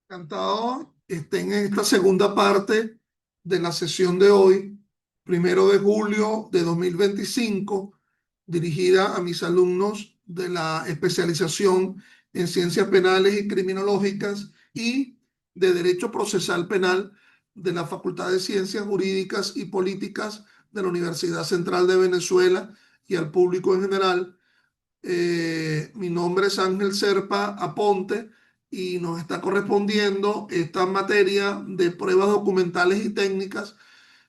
Encantado estén en esta segunda parte de la sesión de hoy, 1 de julio de 2025, dirigida a mis alumnos de la especialización en ciencias penales y criminológicas y de Derecho Procesal Penal de la Facultad de Ciencias Jurídicas y Políticas de la Universidad Central de Venezuela y al público en general. Mi nombre es Ángel Serpa Aponte y nos está correspondiendo esta materia de pruebas documentales y técnicas,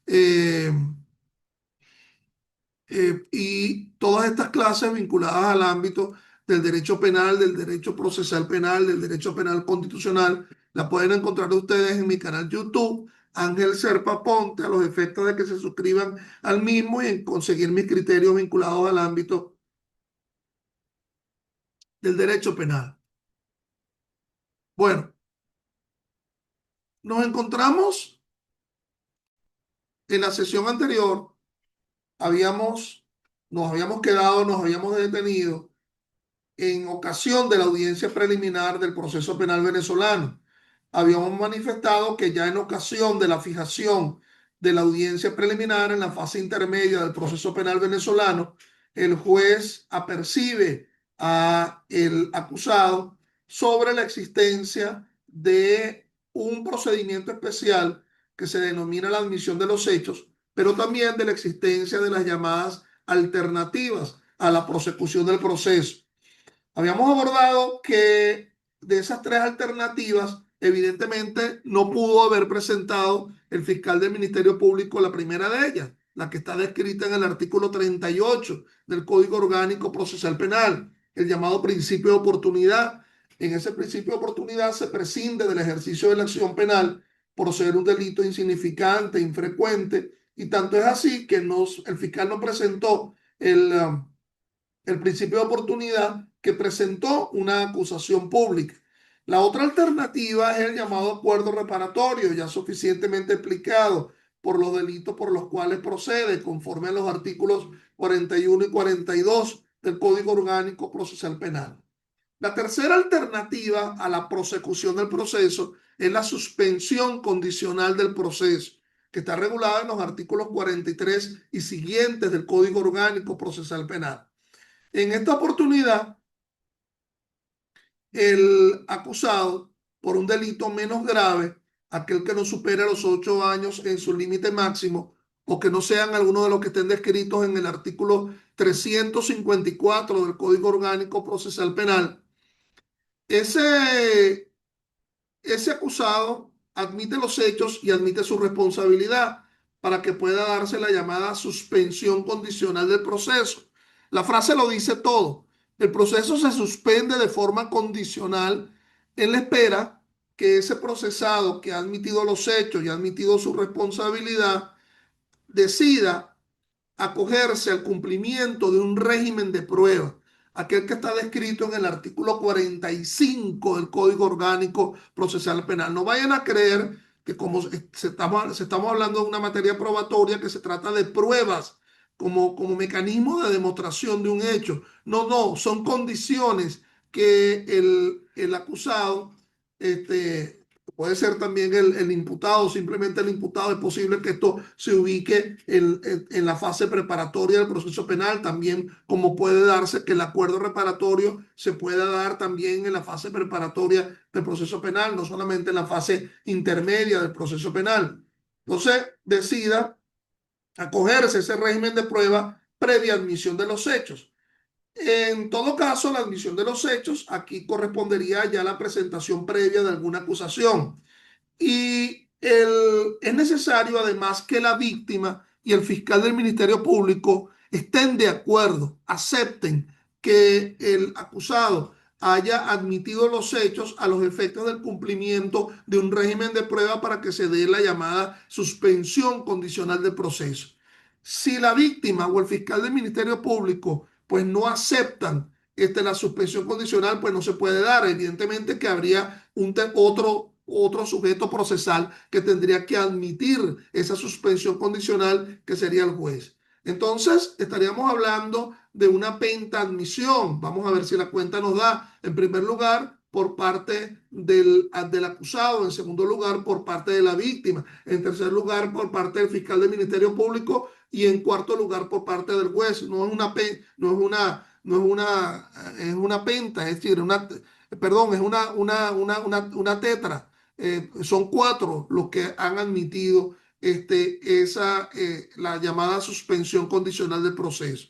eh, y todas estas clases vinculadas al ámbito del derecho penal, del derecho procesal penal, del derecho penal constitucional, la pueden encontrar ustedes en mi canal YouTube, Ángel Serpa Aponte, a los efectos de que se suscriban al mismo y en conseguir mis criterios vinculados al ámbito del derecho penal. Bueno, nos encontramos en la sesión anterior, nos habíamos detenido en ocasión de la audiencia preliminar del proceso penal venezolano. Habíamos manifestado que ya en ocasión de la fijación de la audiencia preliminar en la fase intermedia del proceso penal venezolano, el juez apercibe a el acusado sobre la existencia de un procedimiento especial que se denomina la admisión de los hechos, pero también de la existencia de las llamadas alternativas a la prosecución del proceso. Habíamos abordado que de esas tres alternativas, evidentemente no pudo haber presentado el fiscal del Ministerio Público la primera de ellas, la que está descrita en el artículo 38 del Código Orgánico Procesal Penal, el llamado principio de oportunidad. En ese principio de oportunidad se prescinde del ejercicio de la acción penal por ser un delito insignificante, infrecuente, y tanto es así que el fiscal no presentó el principio de oportunidad, que presentó una acusación pública. La otra alternativa es el llamado acuerdo reparatorio, ya suficientemente explicado por los delitos por los cuales procede, conforme a los artículos 41 y 42 del Código Orgánico Procesal Penal. La tercera alternativa a la prosecución del proceso es la suspensión condicional del proceso, que está regulada en los artículos 43 y siguientes del Código Orgánico Procesal Penal. En esta oportunidad, el acusado por un delito menos grave, aquel que no supere los 8 años en su límite máximo, o que no sean algunos de los que estén descritos en el artículo 354 del Código Orgánico Procesal Penal, ese, ese acusado admite los hechos y admite su responsabilidad para que pueda darse la llamada suspensión condicional del proceso. La frase lo dice todo. El proceso se suspende de forma condicional en la espera que ese procesado que ha admitido los hechos y ha admitido su responsabilidad decida acogerse al cumplimiento de un régimen de prueba, aquel que está descrito en el artículo 45 del Código Orgánico Procesal Penal. No vayan a creer que como estamos hablando de una materia probatoria, que se trata de pruebas como mecanismo de demostración de un hecho. No, no, son condiciones que el acusado, puede ser también el imputado, simplemente el imputado. Es posible que esto se ubique en la fase preparatoria del proceso penal, también como puede darse que el acuerdo reparatorio se pueda dar también en la fase preparatoria del proceso penal, no solamente en la fase intermedia del proceso penal. Entonces, decida acogerse a ese régimen de prueba previa admisión de los hechos. En todo caso, la admisión de los hechos aquí correspondería ya a la presentación previa de alguna acusación. Y es necesario además que la víctima y el fiscal del Ministerio Público estén de acuerdo, acepten que el acusado haya admitido los hechos a los efectos del cumplimiento de un régimen de prueba para que se dé la llamada suspensión condicional del proceso. Si la víctima o el fiscal del Ministerio Público pues no aceptan la suspensión condicional, pues no se puede dar. Evidentemente que habría otro sujeto procesal que tendría que admitir esa suspensión condicional, que sería el juez. Entonces, estaríamos hablando de una pentaadmisión. Vamos a ver si la cuenta nos da. En primer lugar, por parte del acusado, en segundo lugar por parte de la víctima, en tercer lugar por parte del fiscal del Ministerio Público y en cuarto lugar por parte del juez. No es una, no es una, no es una, es una penta, es decir, perdón, es una tetra. Son cuatro los que han admitido la llamada suspensión condicional del proceso.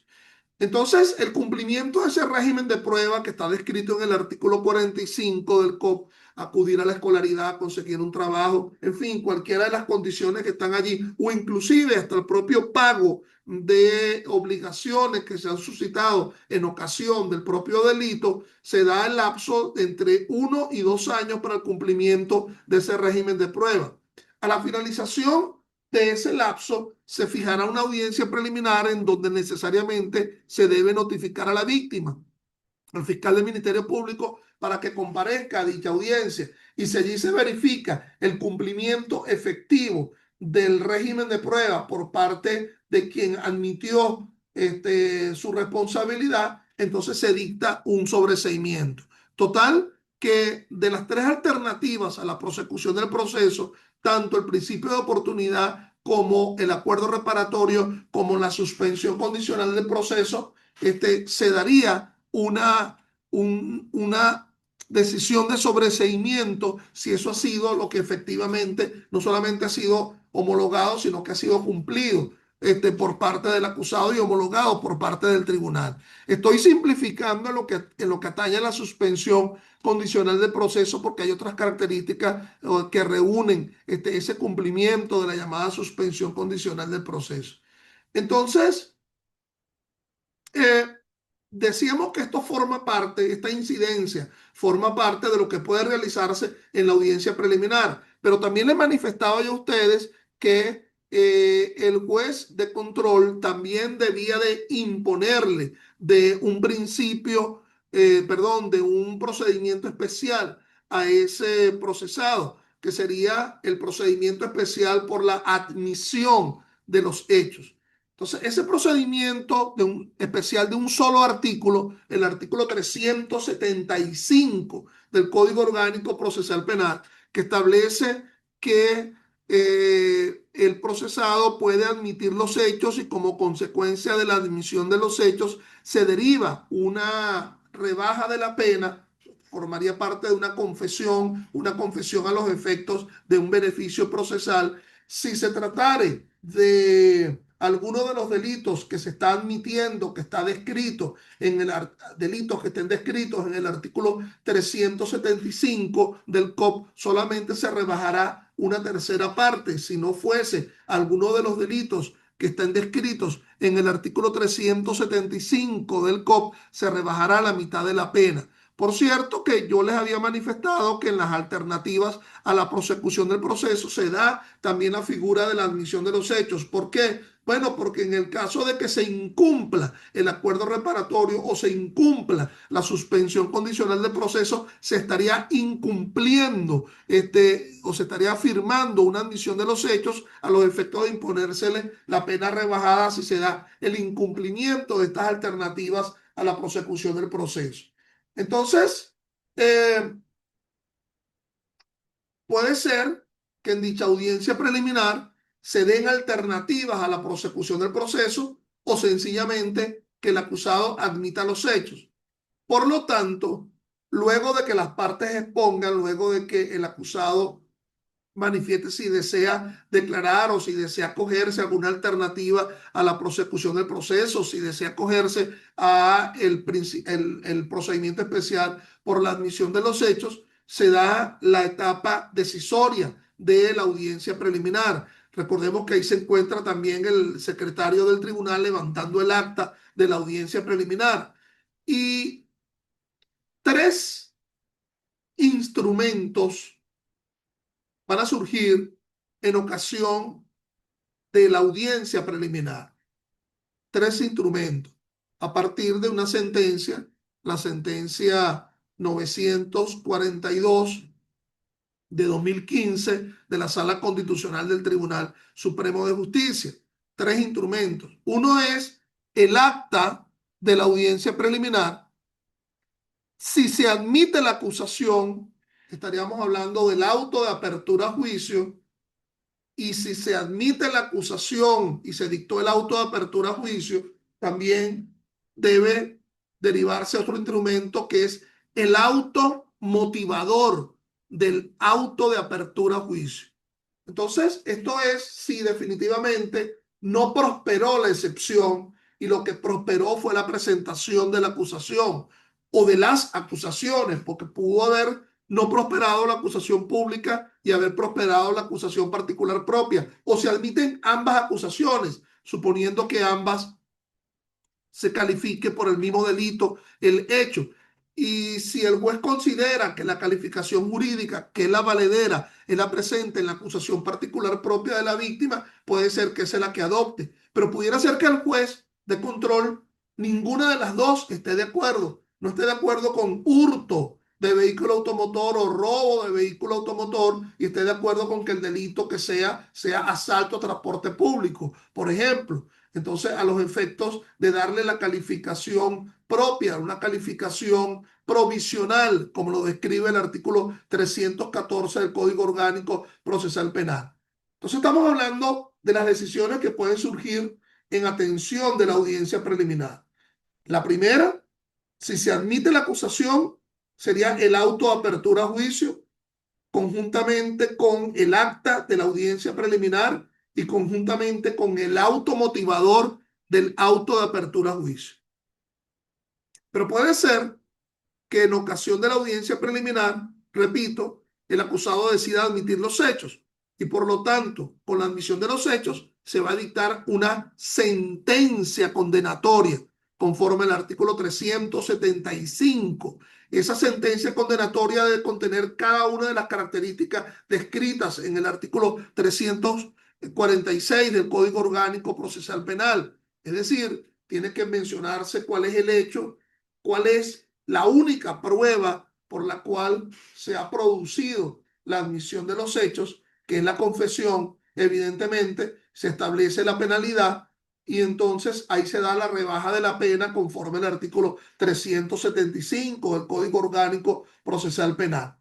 Entonces, el cumplimiento de ese régimen de prueba que está descrito en el artículo 45 del COP, acudir a la escolaridad, conseguir un trabajo, en fin, cualquiera de las condiciones que están allí, o inclusive hasta el propio pago de obligaciones que se han suscitado en ocasión del propio delito, se da el lapso de entre 1 y 2 años para el cumplimiento de ese régimen de prueba. A la finalización de ese lapso se fijará una audiencia preliminar en donde necesariamente se debe notificar a la víctima, al fiscal del Ministerio Público, para que comparezca a dicha audiencia. Y si allí se verifica el cumplimiento efectivo del régimen de prueba por parte de quien admitió su responsabilidad, entonces se dicta un sobreseimiento. Total, que de las tres alternativas a la prosecución del proceso, tanto el principio de oportunidad como el acuerdo reparatorio, como la suspensión condicional del proceso, se daría una decisión de sobreseimiento si eso ha sido lo que efectivamente no solamente ha sido homologado, sino que ha sido cumplido por parte del acusado y homologado por parte del tribunal. Estoy simplificando en lo que atañe a la suspensión condicional del proceso, porque hay otras características que reúnen ese cumplimiento de la llamada suspensión condicional del proceso. Entonces, eh, decíamos que esto forma parte, esta incidencia forma parte de lo que puede realizarse en la audiencia preliminar, pero también les manifestaba yo a ustedes que el juez de control también debía de imponerle de un principio, perdón, de un procedimiento especial a ese procesado, que sería el procedimiento especial por la admisión de los hechos. Entonces, ese procedimiento especial de un solo artículo, el artículo 375 del Código Orgánico Procesal Penal, que establece que el procesado puede admitir los hechos y como consecuencia de la admisión de los hechos se deriva una rebaja de la pena, formaría parte de una confesión a los efectos de un beneficio procesal, si se tratare de alguno de los delitos que se está admitiendo, que está descrito en delitos que estén descritos en el artículo 375 del COP, solamente se rebajará una tercera parte. Si no fuese alguno de los delitos que estén descritos en el artículo 375 del COP, se rebajará la mitad de la pena. Por cierto, que yo les había manifestado que en las alternativas a la prosecución del proceso se da también la figura de la admisión de los hechos. ¿Por qué? Bueno, porque en el caso de que se incumpla el acuerdo reparatorio o se incumpla la suspensión condicional del proceso, se estaría incumpliendo o se estaría afirmando una admisión de los hechos a los efectos de imponérsele la pena rebajada si se da el incumplimiento de estas alternativas a la prosecución del proceso. Entonces, puede ser que en dicha audiencia preliminar se den alternativas a la prosecución del proceso o sencillamente que el acusado admita los hechos. Por lo tanto, luego de que las partes expongan, luego de que el acusado manifieste si desea declarar o si desea acogerse a alguna alternativa a la prosecución del proceso, si desea acogerse a el procedimiento especial por la admisión de los hechos, se da la etapa decisoria de la audiencia preliminar. Recordemos que ahí se encuentra también el secretario del tribunal levantando el acta de la audiencia preliminar. Y tres instrumentos van a surgir en ocasión de la audiencia preliminar. Tres instrumentos. A partir de una sentencia, la sentencia 942 de 2015 de la Sala Constitucional del Tribunal Supremo de Justicia. Tres instrumentos. Uno es el acta de la audiencia preliminar. Si se admite la acusación, estaríamos hablando del auto de apertura a juicio, y si se admite la acusación y se dictó el auto de apertura a juicio, también debe derivarse otro instrumento que es el auto motivador del auto de apertura a juicio. Entonces, esto es si definitivamente no prosperó la excepción y lo que prosperó fue la presentación de la acusación o de las acusaciones, porque pudo haber no prosperado la acusación pública y haber prosperado la acusación particular propia, o se admiten ambas acusaciones, suponiendo que ambas se califique por el mismo delito el hecho. Y si el juez considera que la calificación jurídica, que es la valedera, es la presente en la acusación particular propia de la víctima, puede ser que sea la que adopte. Pero pudiera ser que el juez de control, ninguna de las dos esté de acuerdo. No esté de acuerdo con hurto de vehículo automotor o robo de vehículo automotor y esté de acuerdo con que el delito que sea asalto a transporte público, por ejemplo. Entonces, a los efectos de darle la calificación propia, una calificación provisional, como lo describe el artículo 314 del Código Orgánico Procesal Penal. Entonces, estamos hablando de las decisiones que pueden surgir en atención de la audiencia preliminar. La primera, si se admite la acusación, sería el auto de apertura a juicio conjuntamente con el acta de la audiencia preliminar y conjuntamente con el auto motivador del auto de apertura a juicio. Pero puede ser que en ocasión de la audiencia preliminar, repito, el acusado decida admitir los hechos y por lo tanto, con la admisión de los hechos, se va a dictar una sentencia condenatoria conforme al artículo 375. Esa sentencia condenatoria debe contener cada una de las características descritas en el artículo 346 del Código Orgánico Procesal Penal. Es decir, tiene que mencionarse cuál es el hecho, cuál es la única prueba por la cual se ha producido la admisión de los hechos, que es la confesión. Evidentemente, se establece la penalidad y entonces ahí se da la rebaja de la pena conforme al artículo 375 del Código Orgánico Procesal Penal.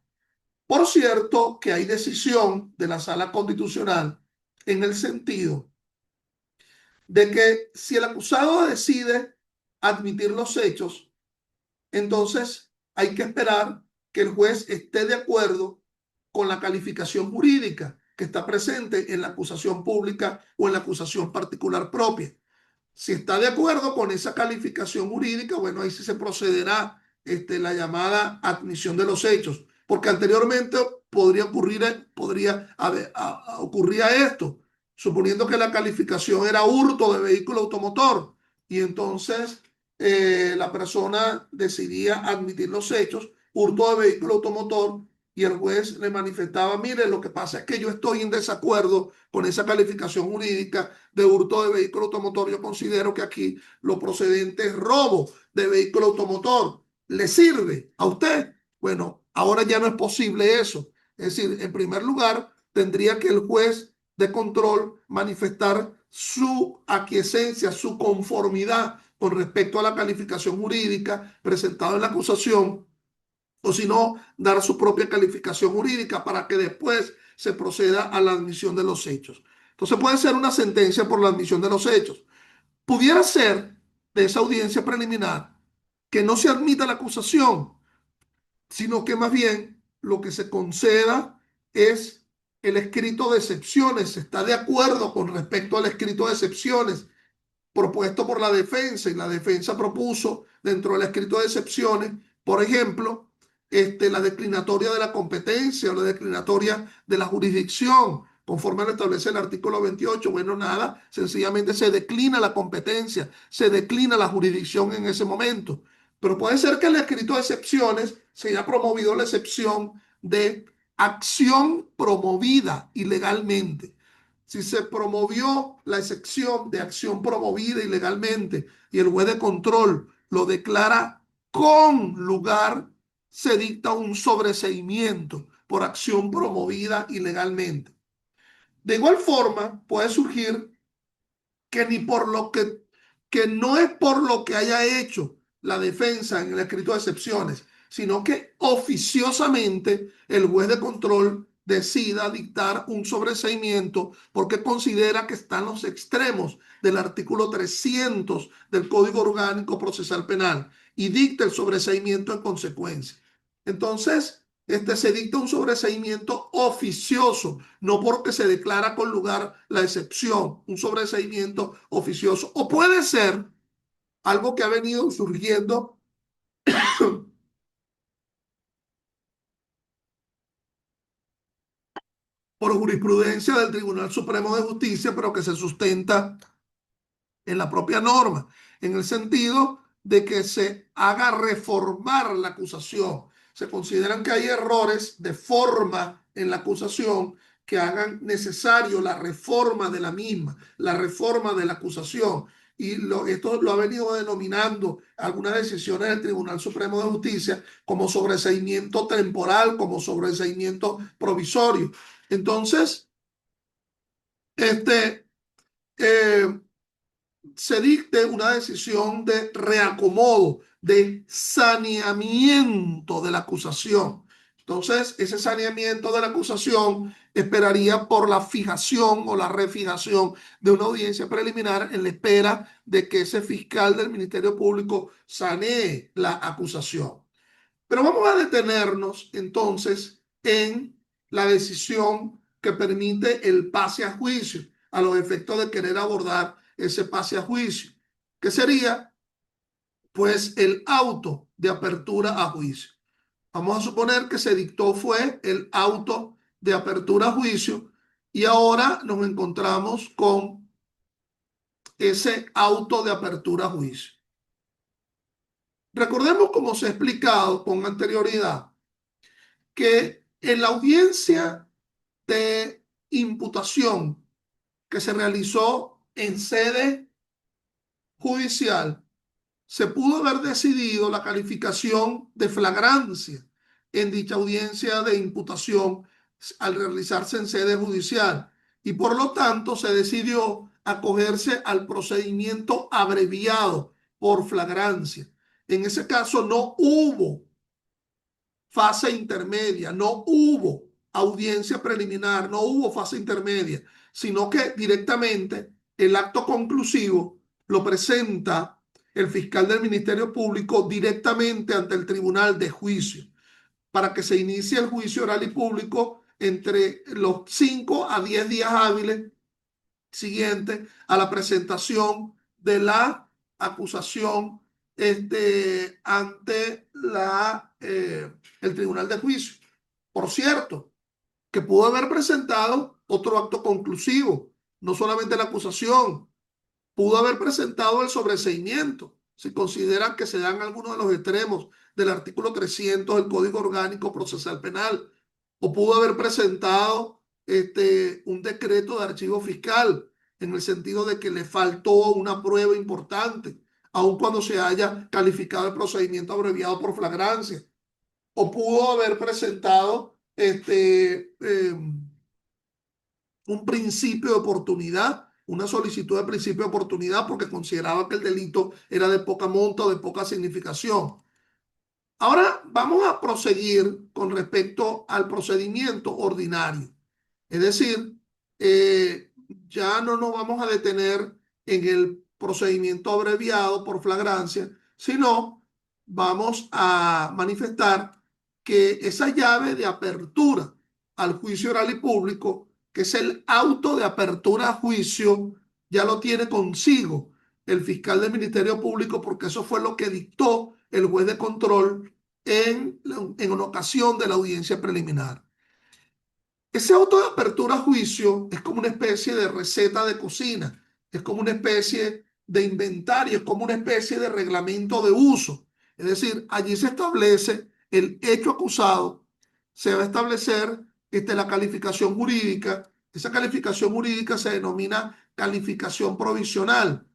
Por cierto, que hay decisión de la Sala Constitucional en el sentido de que si el acusado decide admitir los hechos, entonces hay que esperar que el juez esté de acuerdo con la calificación jurídica que está presente en la acusación pública o en la acusación particular propia. Si está de acuerdo con esa calificación jurídica, bueno, ahí sí se procederá la llamada admisión de los hechos, porque anteriormente ocurría esto, suponiendo que la calificación era hurto de vehículo automotor, y entonces la persona decidía admitir los hechos, hurto de vehículo automotor, y el juez le manifestaba, mire, lo que pasa es que yo estoy en desacuerdo con esa calificación jurídica de hurto de vehículo automotor. Yo considero que aquí lo procedente es robo de vehículo automotor. ¿Le sirve a usted? Bueno, ahora ya no es posible eso. Es decir, en primer lugar, tendría que el juez de control manifestar su aquiescencia, su conformidad con respecto a la calificación jurídica presentada en la acusación, o si no, dar su propia calificación jurídica para que después se proceda a la admisión de los hechos. Entonces puede ser una sentencia por la admisión de los hechos. Pudiera ser de esa audiencia preliminar que no se admita la acusación, sino que más bien lo que se conceda es el escrito de excepciones. Se está de acuerdo con respecto al escrito de excepciones propuesto por la defensa, y la defensa propuso dentro del escrito de excepciones, por ejemplo, la declinatoria de la competencia o la declinatoria de la jurisdicción, conforme lo establece el artículo 28. Bueno, nada, sencillamente se declina la competencia, se declina la jurisdicción en ese momento. Pero puede ser que el escrito de excepciones se haya promovido la excepción de acción promovida ilegalmente. Si se promovió la excepción de acción promovida ilegalmente y el juez de control lo declara con lugar, se dicta un sobreseimiento por acción promovida ilegalmente. De igual forma, puede surgir que ni por lo que no es por lo que haya hecho la defensa en el escrito de excepciones, sino que oficiosamente el juez de control decida dictar un sobreseimiento porque considera que están los extremos del artículo 300 del Código Orgánico Procesal Penal y dicta el sobreseimiento en consecuencia. Entonces, se dicta un sobreseimiento oficioso, no porque se declara con lugar la excepción, un sobreseimiento oficioso. O puede ser algo que ha venido surgiendo por jurisprudencia del Tribunal Supremo de Justicia, pero que se sustenta en la propia norma, en el sentido de que se haga reformar la acusación. Se consideran que hay errores de forma en la acusación que hagan necesario la reforma de la misma, la reforma de la acusación. Y esto lo ha venido denominando algunas decisiones del Tribunal Supremo de Justicia como sobreseimiento temporal, como sobreseimiento provisorio. Entonces, este, eh, se dicte una decisión de reacomodo, de saneamiento de la acusación. Entonces, ese saneamiento de la acusación esperaría por la fijación o la refijación de una audiencia preliminar en la espera de que ese fiscal del Ministerio Público sanee la acusación. Pero vamos a detenernos entonces en la decisión que permite el pase a juicio, a los efectos de querer abordar ese pase a juicio, que sería pues el auto de apertura a juicio. Vamos a suponer que se dictó fue el auto de apertura a juicio y ahora nos encontramos con ese auto de apertura a juicio. Recordemos, como se ha explicado con anterioridad, que en la audiencia de imputación que se realizó en sede judicial, se pudo haber decidido la calificación de flagrancia en dicha audiencia de imputación al realizarse en sede judicial y por lo tanto se decidió acogerse al procedimiento abreviado por flagrancia. En ese caso no hubo fase intermedia, no hubo audiencia preliminar, no hubo fase intermedia, sino que directamente el acto conclusivo lo presenta el fiscal del Ministerio Público directamente ante el tribunal de juicio para que se inicie el juicio oral y público entre los 5 a 10 días hábiles siguientes a la presentación de la acusación ante el tribunal de juicio. Por cierto, que pudo haber presentado otro acto conclusivo, no solamente la acusación, pudo haber presentado el sobreseimiento, si consideran que se dan algunos de los extremos del artículo 300 del Código Orgánico Procesal Penal, o pudo haber presentado un decreto de archivo fiscal, en el sentido de que le faltó una prueba importante, aun cuando se haya calificado el procedimiento abreviado por flagrancia, o pudo haber presentado un principio de oportunidad, una solicitud de principio de oportunidad porque consideraba que el delito era de poca monta o de poca significación. Ahora vamos a proseguir con respecto al procedimiento ordinario. Es decir, ya no nos vamos a detener en el procedimiento abreviado por flagrancia, sino vamos a manifestar que esa llave de apertura al juicio oral y público, que es el auto de apertura a juicio, ya lo tiene consigo el fiscal del Ministerio Público, porque eso fue lo que dictó el juez de control en una ocasión de la audiencia preliminar. Ese auto de apertura a juicio es como una especie de receta de cocina, es como una especie de inventario, es como una especie de reglamento de uso. Es decir, allí se establece el hecho acusado, se va a establecer la calificación jurídica. Esa calificación jurídica se denomina calificación provisional.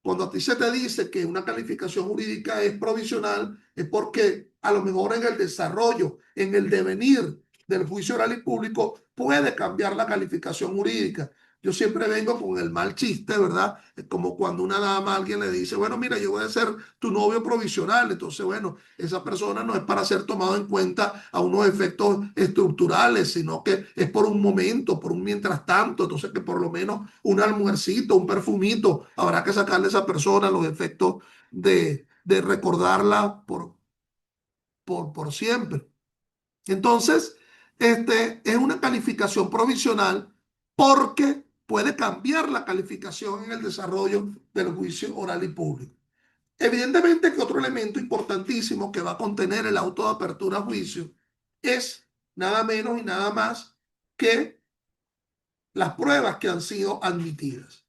Cuando a ti se te dice que una calificación jurídica es provisional, es porque a lo mejor en el desarrollo, en el devenir del juicio oral y público, puede cambiar la calificación jurídica. Yo siempre vengo con el mal chiste, ¿verdad? Es como cuando una dama a alguien le dice, bueno, mira, yo voy a ser tu novio provisional. Entonces, bueno, esa persona no es para ser tomado en cuenta a unos efectos estructurales, sino que es por un momento, por un mientras tanto. Entonces, que por lo menos un almuercito, un perfumito, habrá que sacarle a esa persona los efectos de recordarla por siempre. Entonces, es una calificación provisional porque puede cambiar la calificación en el desarrollo del juicio oral y público. Evidentemente que otro elemento importantísimo que va a contener el auto de apertura a juicio es nada menos y nada más que las pruebas que han sido admitidas.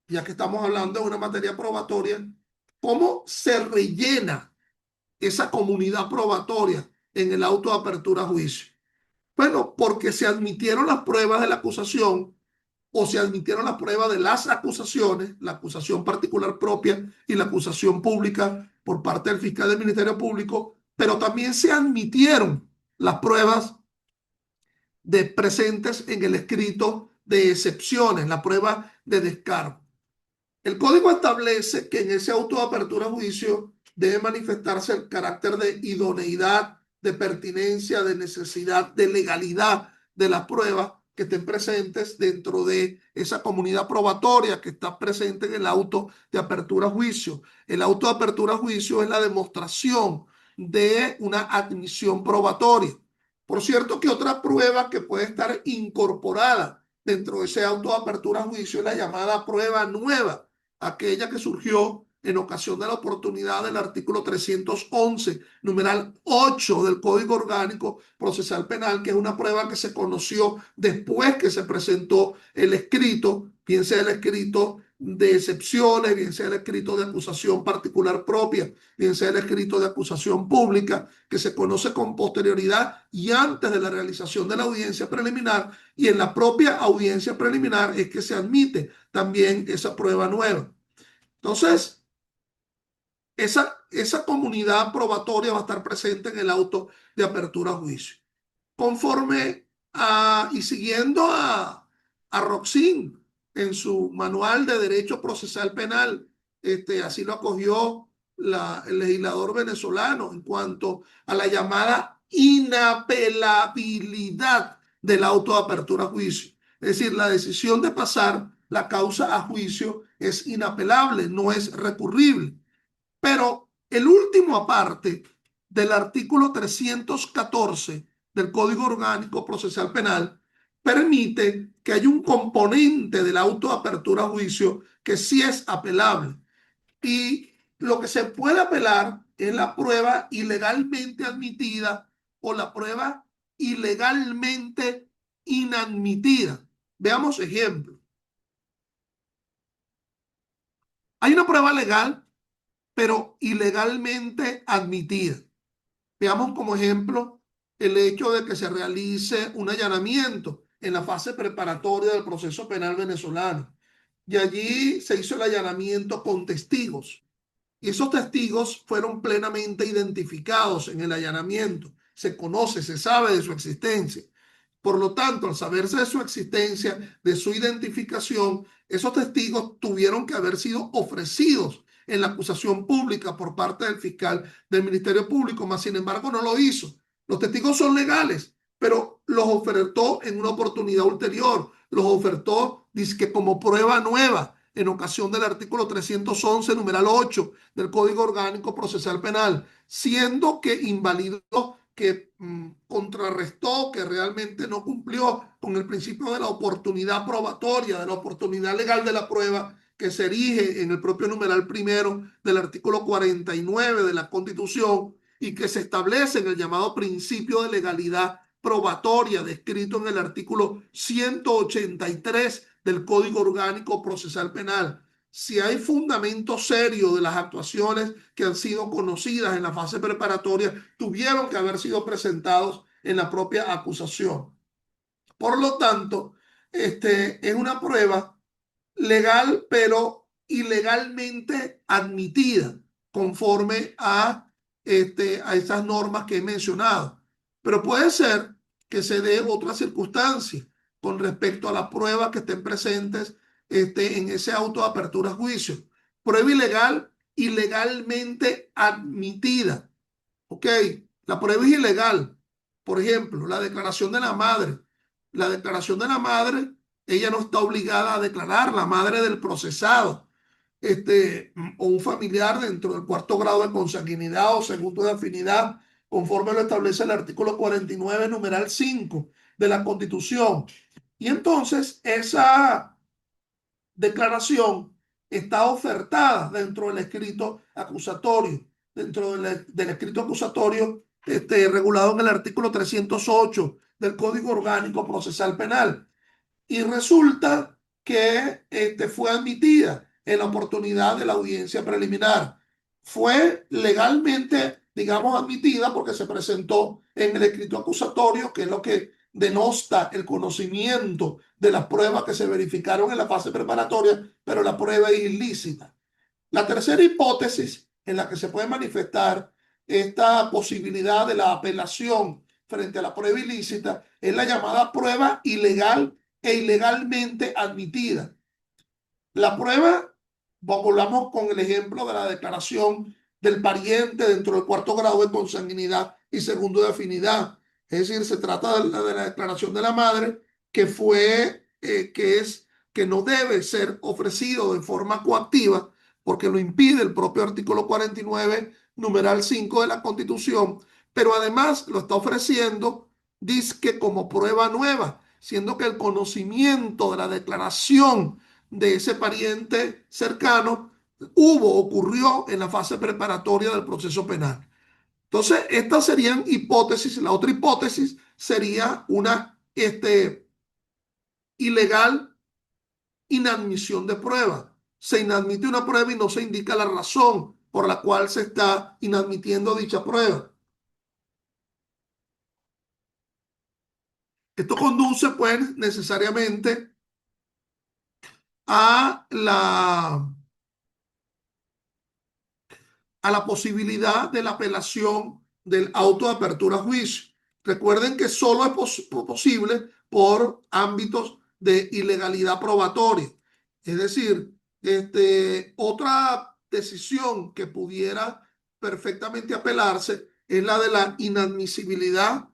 Ya que estamos hablando de una materia probatoria, ¿cómo se rellena esa comunidad probatoria en el auto de apertura a juicio? Bueno, porque se admitieron las pruebas de la acusación o se admitieron las pruebas de las acusaciones, la acusación particular propia y la acusación pública por parte del fiscal del Ministerio Público, pero también se admitieron las pruebas de presentes en el escrito de excepciones, la prueba de descargo. El código establece que en ese auto de apertura a juicio debe manifestarse el carácter de idoneidad, de pertinencia, de necesidad, de legalidad de las pruebas que estén presentes dentro de esa comunidad probatoria que está presente en el auto de apertura a juicio. El auto de apertura a juicio es la demostración de una admisión probatoria. Por cierto, que otra prueba que puede estar incorporada dentro de ese auto de apertura a juicio es la llamada prueba nueva, aquella que surgió en ocasión de la oportunidad del artículo 311, numeral 8 del Código Orgánico Procesal Penal, que es una prueba que se conoció después que se presentó el escrito, bien sea el escrito de excepciones, bien sea el escrito de acusación particular propia, bien sea el escrito de acusación pública, que se conoce con posterioridad y antes de la realización de la audiencia preliminar, y en la propia audiencia preliminar es que se admite también esa prueba nueva. Entonces, esa comunidad probatoria va a estar presente en el auto de apertura a juicio. Conforme y siguiendo a Roxin en su manual de Derecho Procesal Penal, así lo acogió el legislador venezolano en cuanto a la llamada inapelabilidad del auto de apertura a juicio. Es decir, la decisión de pasar la causa a juicio es inapelable, no es recurrible. Pero el último aparte del artículo 314 del Código Orgánico Procesal Penal permite que haya un componente del auto de apertura a juicio que sí es apelable. Y lo que se puede apelar es la prueba ilegalmente admitida o la prueba ilegalmente inadmitida. Veamos ejemplos. Hay una prueba legal, pero ilegalmente admitida. Veamos como ejemplo el hecho de que se realice un allanamiento en la fase preparatoria del proceso penal venezolano. Y allí se hizo el allanamiento con testigos. Y esos testigos fueron plenamente identificados en el allanamiento. Se conoce, se sabe de su existencia. Por lo tanto, al saberse de su existencia, de su identificación, esos testigos tuvieron que haber sido ofrecidos en la acusación pública por parte del fiscal del Ministerio Público, mas sin embargo no lo hizo. Los testigos son legales, pero los ofertó en una oportunidad ulterior, los ofertó dizque como prueba nueva en ocasión del artículo 311, numeral 8 del Código Orgánico Procesal Penal, siendo que invalidó, que contrarrestó, que realmente no cumplió con el principio de la oportunidad probatoria, de la oportunidad legal de la prueba que se erige en el propio numeral primero del artículo 49 de la Constitución y que se establece en el llamado principio de legalidad probatoria descrito en el artículo 183 del Código Orgánico Procesal Penal. Si hay fundamento serio de las actuaciones que han sido conocidas en la fase preparatoria, tuvieron que haber sido presentados en la propia acusación. Por lo tanto, es una prueba legal, pero ilegalmente admitida, conforme a esas normas que he mencionado. Pero puede ser que se dé otra circunstancia, con respecto a las pruebas que estén presentes en ese auto de apertura a juicio. Prueba ilegal, ilegalmente admitida. ¿Ok? La prueba es ilegal. Por ejemplo, la declaración de la madre. La declaración de la madre, ella no está obligada a declarar, la madre del procesado, o un familiar dentro del cuarto grado de consanguinidad o segundo de afinidad, conforme lo establece el artículo 49, numeral 5 de la Constitución. Y entonces esa declaración está ofertada dentro del escrito acusatorio, dentro del escrito acusatorio regulado en el artículo 308 del Código Orgánico Procesal Penal. Y resulta que fue admitida en la oportunidad de la audiencia preliminar. Fue legalmente, digamos, admitida porque se presentó en el escrito acusatorio, que es lo que denota el conocimiento de las pruebas que se verificaron en la fase preparatoria, pero la prueba es ilícita. La tercera hipótesis en la que se puede manifestar esta posibilidad de la apelación frente a la prueba ilícita es la llamada prueba ilegal e ilegalmente admitida. La prueba, volvamos con el ejemplo de la declaración del pariente dentro del cuarto grado de consanguinidad y segundo de afinidad. Es decir, se trata de la declaración de la madre que fue, que no debe ser ofrecido de forma coactiva porque lo impide el propio artículo 49, numeral 5 de la Constitución, pero además lo está ofreciendo, dice que como prueba nueva, siendo que el conocimiento de la declaración de ese pariente cercano ocurrió en la fase preparatoria del proceso penal. Entonces, estas serían hipótesis. La otra hipótesis sería una ilegal inadmisión de prueba. Se inadmite una prueba y no se indica la razón por la cual se está inadmitiendo dicha prueba. Esto conduce, pues, necesariamente a la posibilidad de la apelación del auto de apertura a juicio. Recuerden que solo es posible por ámbitos de ilegalidad probatoria. Es decir, otra decisión que pudiera perfectamente apelarse es la de la inadmisibilidad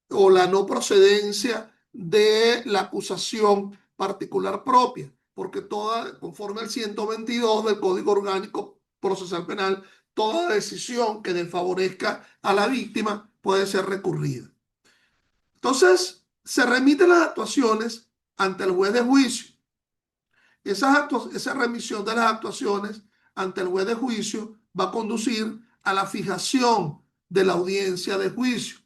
o la no procedencia de la acusación particular propia, porque toda, conforme al 122 del Código Orgánico Procesal Penal, toda decisión que desfavorezca a la víctima puede ser recurrida. Entonces, se remiten las actuaciones ante el juez de juicio. Esa remisión de las actuaciones ante el juez de juicio va a conducir a la fijación de la audiencia de juicio.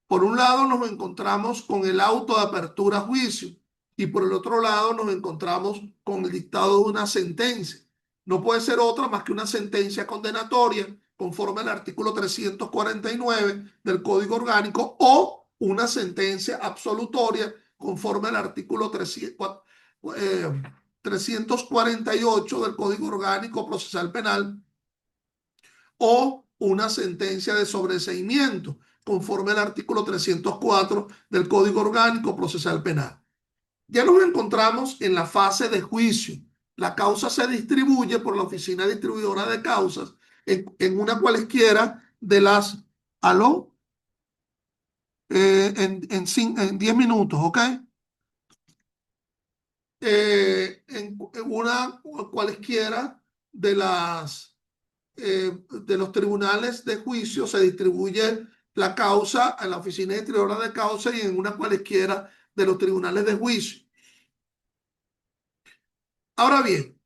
Por un lado nos encontramos con el auto de apertura a juicio y por el otro lado nos encontramos con el dictado de una sentencia. No puede ser otra más que una sentencia condenatoria conforme al artículo 349 del Código Orgánico o una sentencia absolutoria conforme al artículo 348 del Código Orgánico Procesal Penal o una sentencia de sobreseimiento conforme al artículo 304 del Código Orgánico Procesal Penal. Ya nos encontramos en la fase de juicio. La causa se distribuye por la oficina distribuidora de causas en una cualesquiera de las... ¿Aló? En 10 minutos, ¿ok? En una cualesquiera de de los tribunales de juicio se distribuye la causa en la oficina distribuidora de causa y en una cualesquiera de los tribunales de juicio. Ahora bien,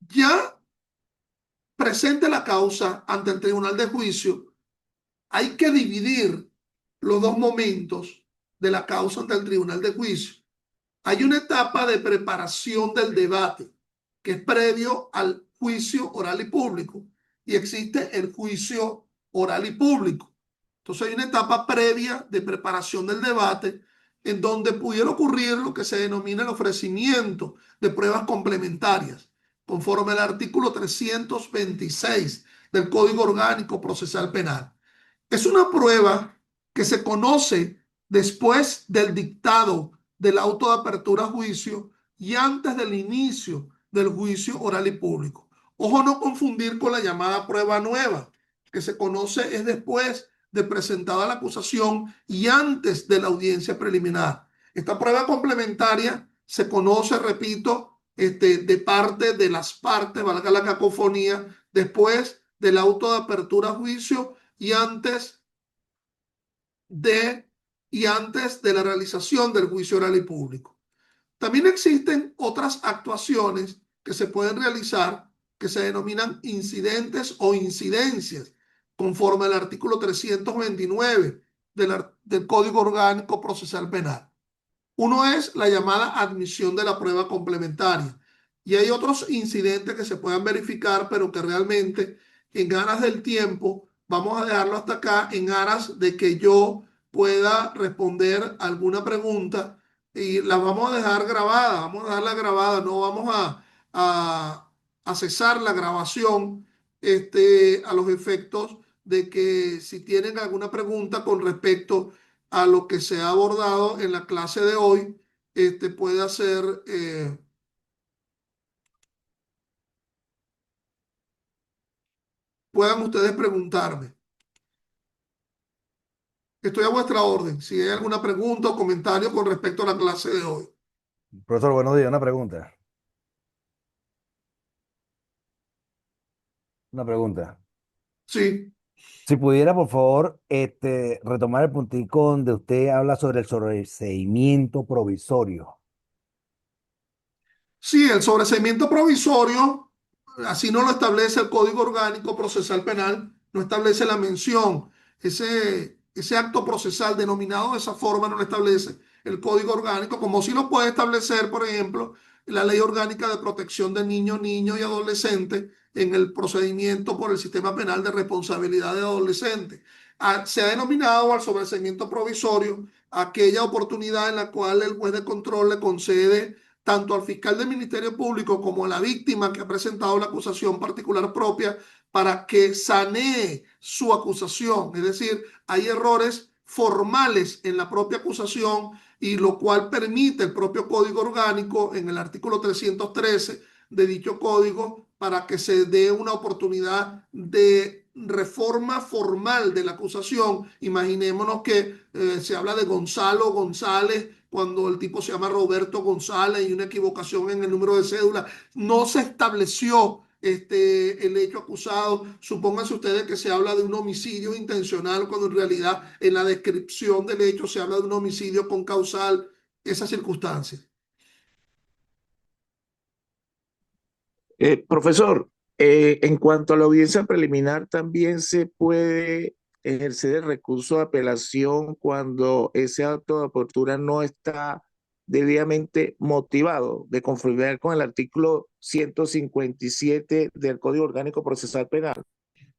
ya presente la causa ante el tribunal de juicio, hay que dividir los dos momentos de la causa ante el tribunal de juicio. Hay una etapa de preparación del debate que es previo al juicio oral y público y existe el juicio oral y público. Entonces hay una etapa previa de preparación del debate en donde pudiera ocurrir lo que se denomina el ofrecimiento de pruebas complementarias, conforme al artículo 326 del Código Orgánico Procesal Penal. Es una prueba que se conoce después del dictado del auto de apertura a juicio y antes del inicio del juicio oral y público. Ojo, no confundir con la llamada prueba nueva, que se conoce es después de presentada la acusación y antes de la audiencia preliminar. Esta prueba complementaria se conoce, repito, de parte de las partes, valga la cacofonía, después del auto de apertura a juicio y antes de, la realización del juicio oral y público. También existen otras actuaciones que se pueden realizar que se denominan incidentes o incidencias, conforme al artículo 329 del Código Orgánico Procesal Penal. Uno es la llamada admisión de la prueba complementaria. Y hay otros incidentes que se puedan verificar, pero que realmente en aras del tiempo, vamos a dejarlo hasta acá, en aras de que yo pueda responder alguna pregunta y la vamos a dejar grabada, vamos a dejarla grabada, no vamos a cesar la grabación a los efectos de que si tienen alguna pregunta con respecto a lo que se ha abordado en la clase de hoy, puede hacer, puedan ustedes preguntarme. Estoy a vuestra orden. Si hay alguna pregunta o comentario con respecto a la clase de hoy. Profesor, buenos días. Una pregunta. Una pregunta. Sí. Si pudiera, por favor, retomar el puntico donde usted habla sobre el sobreseimiento provisorio. Sí, el sobreseimiento provisorio, así no lo establece el Código Orgánico Procesal Penal, no establece la mención. Ese acto procesal denominado de esa forma no lo establece el Código Orgánico, como sí lo puede establecer, por ejemplo, la Ley Orgánica de Protección de Niños, Niños y Adolescentes en el procedimiento por el Sistema Penal de Responsabilidad de Adolescentes. Se ha denominado al sobreseimiento provisorio aquella oportunidad en la cual el juez de control le concede tanto al fiscal del Ministerio Público como a la víctima que ha presentado la acusación particular propia para que sanee su acusación. Es decir, hay errores formales en la propia acusación y lo cual permite el propio Código Orgánico en el artículo 313 de dicho código para que se dé una oportunidad de reforma formal de la acusación. Imaginémonos que se habla de Gonzalo González cuando el tipo se llama Roberto González y una equivocación en el número de cédula. No se estableció el hecho acusado. Supónganse ustedes que se habla de un homicidio intencional cuando en realidad en la descripción del hecho se habla de un homicidio con causal, esas circunstancias. Profesor, en cuanto a la audiencia preliminar, también se puede ejercer el recurso de apelación cuando ese acto de apertura no está debidamente motivado, de conformidad con el artículo 157 del Código Orgánico Procesal Penal.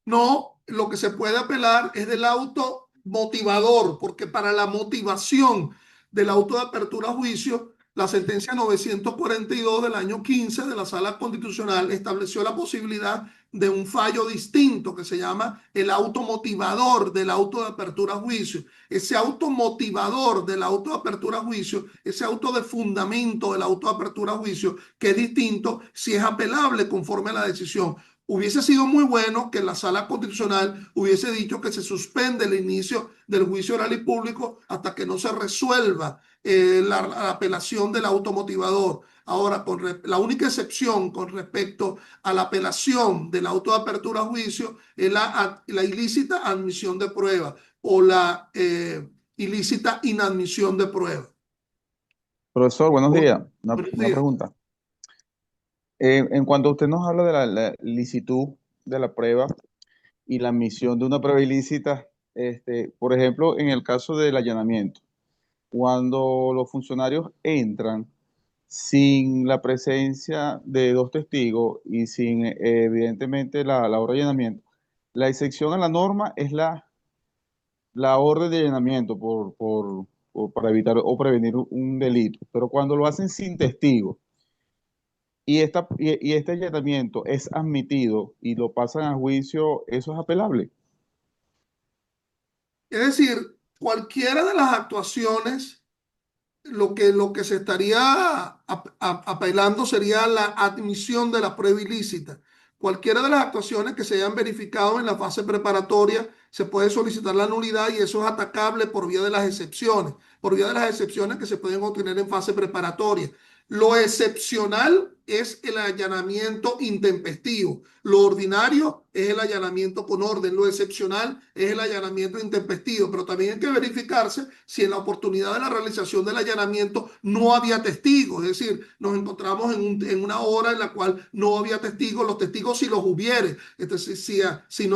No, lo que se puede apelar es del auto motivador, porque para la motivación del auto de apertura a juicio, la sentencia 942 del año 15 de la Sala Constitucional estableció la posibilidad de un fallo distinto que se llama el auto motivador del auto de apertura a juicio. Ese auto motivador del auto de apertura a juicio, ese auto de fundamento del auto de apertura a juicio, que es distinto si es apelable conforme a la decisión. Hubiese sido muy bueno que la Sala Constitucional hubiese dicho que se suspende el inicio del juicio oral y público hasta que no se resuelva la apelación del automotivador. Ahora, la única excepción con respecto a la apelación del auto de apertura a juicio es la ilícita admisión de prueba o la ilícita inadmisión de prueba. Profesor, buenos días. Buenos Una días. pregunta. En cuanto usted nos habla de la licitud de la prueba y la admisión de una prueba ilícita, por ejemplo, en el caso del allanamiento, cuando los funcionarios entran sin la presencia de dos testigos y sin, evidentemente, la orden de allanamiento, la excepción a la norma es la orden de allanamiento para evitar o prevenir un delito. Pero cuando lo hacen sin testigos, y este allanamiento es admitido y lo pasan a juicio, eso es apelable. Es decir, cualquiera de las actuaciones lo que se estaría apelando sería la admisión de la prueba ilícita. Cualquiera de las actuaciones que se hayan verificado en la fase preparatoria, se puede solicitar la nulidad y eso es atacable por vía de las excepciones, que se pueden obtener en fase preparatoria. Lo excepcional es el allanamiento intempestivo. Lo ordinario es el allanamiento con orden. Lo excepcional es el allanamiento intempestivo. Pero también hay que verificarse si en la oportunidad de la realización del allanamiento no había testigos. Es decir, nos encontramos en una hora en la cual no había testigos. Los testigos, si los hubiere, si no